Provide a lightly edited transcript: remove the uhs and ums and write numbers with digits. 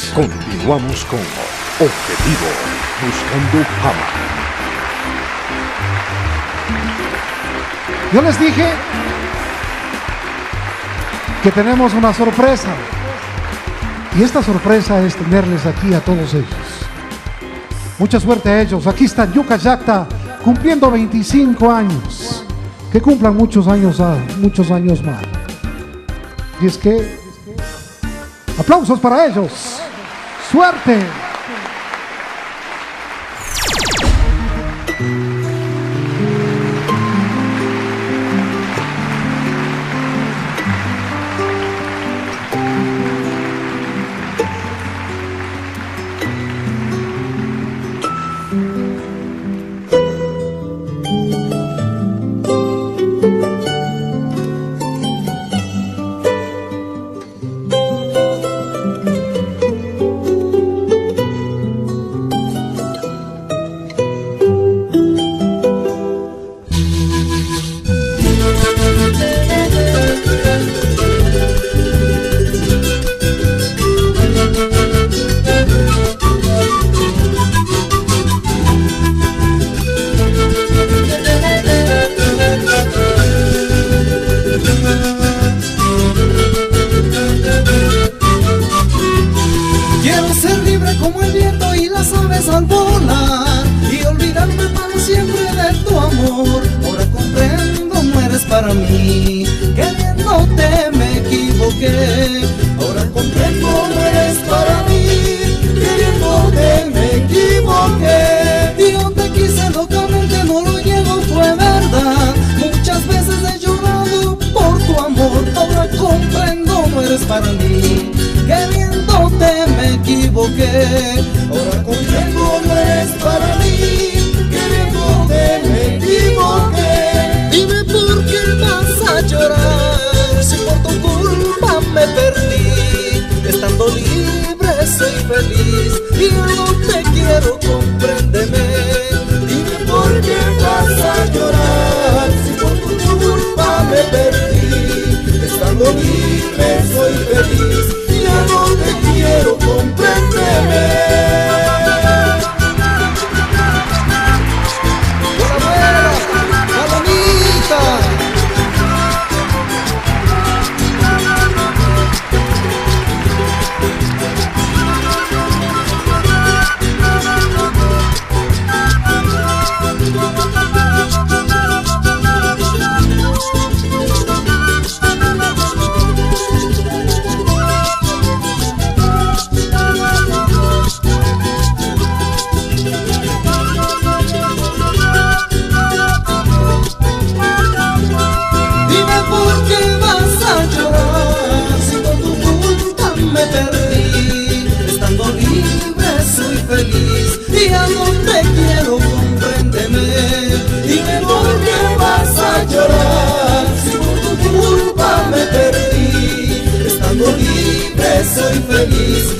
Continuamos con Objetivo Buscando Fama. Yo les dije que tenemos una sorpresa. Y esta sorpresa es tenerles aquí a todos ellos. Mucha suerte a ellos. Aquí están Yuka Yacta cumpliendo 25 años. Que cumplan muchos años más. Y es que aplausos para ellos. Suerte. Soy feliz,